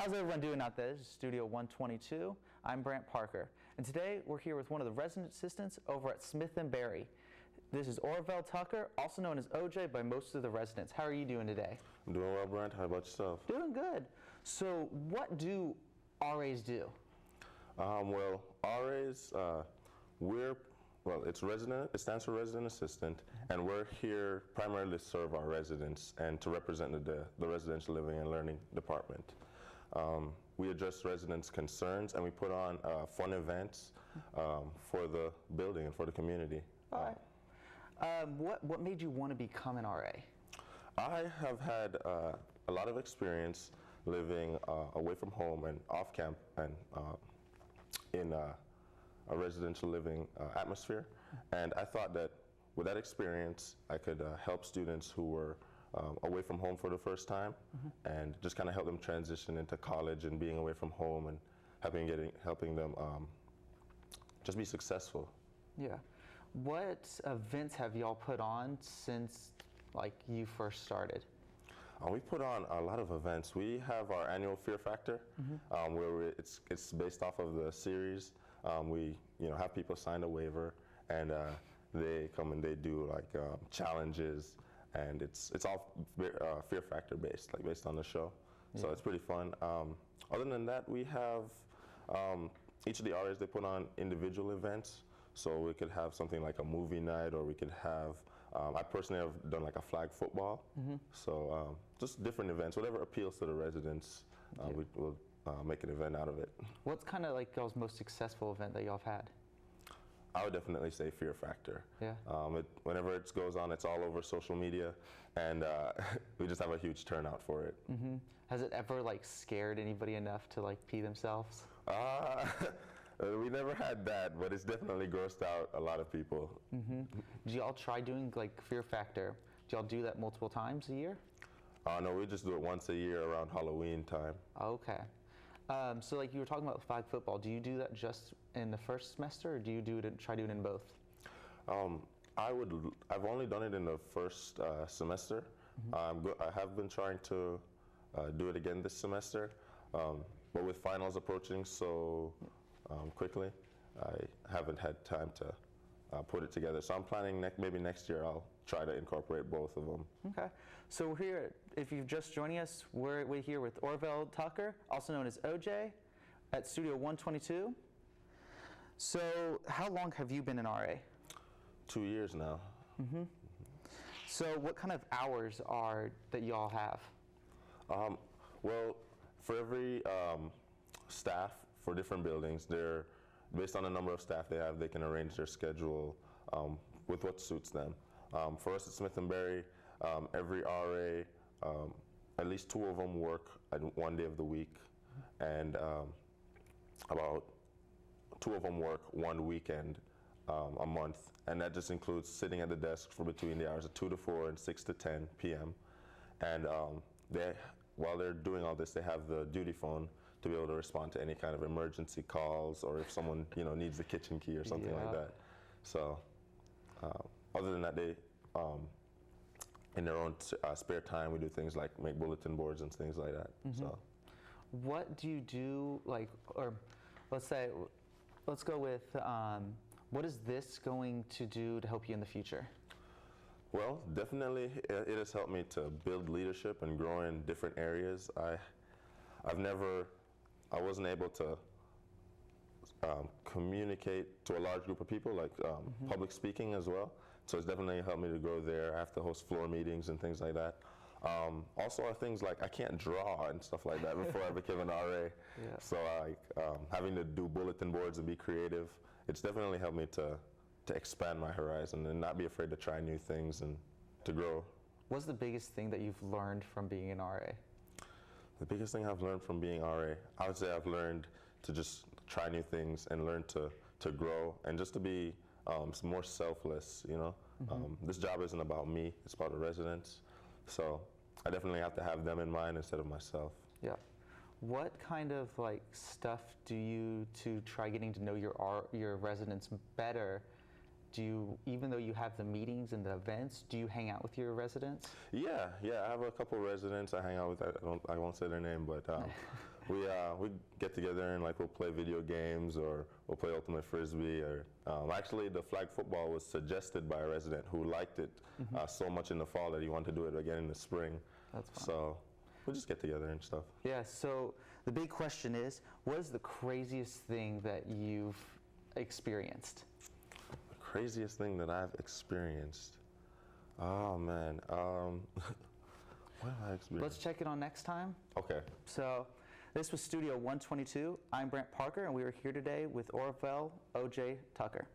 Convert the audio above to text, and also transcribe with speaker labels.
Speaker 1: How's everyone doing out there? This is Studio 122. I'm Brant Parker, and today we're here with one of the resident assistants over at Smith & Berry. This is Orville Tucker, also known as OJ by most of the residents. How are you doing today?
Speaker 2: I'm doing well, Brant. How about yourself?
Speaker 1: Doing good. So what do RAs do?
Speaker 2: Well, RAs, it stands for resident assistant, and we're here primarily to serve our residents and to represent the residential living and learning department. We address residents' concerns, and we put on fun events for the building and for the community.
Speaker 1: All right. What made you want to become an RA?
Speaker 2: I have had a lot of experience living away from home and off camp and in a residential living atmosphere, and I thought that with that experience I could help students who were away from home for the first time, and just kind of help them transition into college and being away from home and helping them just be successful.
Speaker 1: Yeah. What events have y'all put on since you first started?
Speaker 2: We put on a lot of events. We have our annual Fear Factor, where it's based off of the series. We have people sign a waiver, and they come and they do challenges, and it's all Fear Factor based, based on the show. Yeah. So it's pretty fun. Other than that, we have each of the RAs, they put on individual events. So we could have something like a movie night, or we could have, I personally have done a flag football. So just different events, whatever appeals to the residents, we'll make an event out of it.
Speaker 1: What's kind of y'all's most successful event that y'all have had?
Speaker 2: I would definitely say Fear Factor.
Speaker 1: Yeah.
Speaker 2: Whenever it goes on, it's all over social media, and we just have a huge turnout for it.
Speaker 1: Has it ever scared anybody enough to pee themselves?
Speaker 2: We never had that, but it's definitely grossed out a lot of people.
Speaker 1: Do y'all try doing Fear Factor? Do y'all do that multiple times a year?
Speaker 2: No, we just do it once a year around Halloween time.
Speaker 1: Okay. So you were talking about flag football. Do you do that just in the first semester, or do you try doing it in both?
Speaker 2: I've only done it in the first semester. I have been trying to do it again this semester, but with finals approaching so quickly, I haven't had time to put it together. So I'm planning maybe next year I'll try to incorporate both of them.
Speaker 1: Okay. So we're here, if you're just joining us, we're here with Orville Tucker, also known as OJ, at Studio 122. So how long have you been an RA?
Speaker 2: 2 years now.
Speaker 1: So what kind of hours that y'all have?
Speaker 2: Well, for every staff for different buildings, they're based on the number of staff they have, they can arrange their schedule with what suits them. For us at Smith & Berry, every RA, at least 2 of them work one day of the week, and about 2 of them work one weekend a month, and that just includes sitting at the desk for between the hours of 2 to 4 and 6 to 10 p.m. And while they're doing all this, they have the duty phone to be able to respond to any kind of emergency calls, or if someone needs the kitchen key or something like that. So other than that, they in their own spare time, we do things like make bulletin boards and things like that. So
Speaker 1: what do you do, or let's go with what is this going to do to help you in the future?
Speaker 2: Well, definitely it has helped me to build leadership and grow in different areas. I wasn't able to communicate to a large group of people, public speaking as well. So it's definitely helped me to grow there. I have to host floor meetings and things like that. Also things like I can't draw and stuff like that before I became an RA.
Speaker 1: Yeah.
Speaker 2: So having to do bulletin boards and be creative, it's definitely helped me to expand my horizon and not be afraid to try new things and to grow.
Speaker 1: What's the biggest thing that you've learned from being an RA?
Speaker 2: The biggest thing I've learned from being RA, I would say I've learned to just try new things and learn to grow, and just to be more selfless, This job isn't about me, it's about the residents. So I definitely have to have them in mind instead of myself.
Speaker 1: Yeah. What kind of stuff do you to try getting to know your residents better? Do you, even though you have the meetings and the events, do you hang out with your residents?
Speaker 2: Yeah, I have a couple residents I hang out with. I won't say their name, but We get together and like we'll play video games or we'll play ultimate frisbee or actually the flag football was suggested by a resident who liked it so much in the fall that he wanted to do it again in the spring.
Speaker 1: That's fun.
Speaker 2: So we'll just get together and stuff.
Speaker 1: Yeah, so the big question is, what is the craziest thing that you've experienced?
Speaker 2: The craziest thing that I've experienced. Oh man. What have I experienced?
Speaker 1: Let's check it on next time.
Speaker 2: Okay.
Speaker 1: So this was Studio 122. I'm Brant Parker, and we are here today with Orville O.J. Tucker.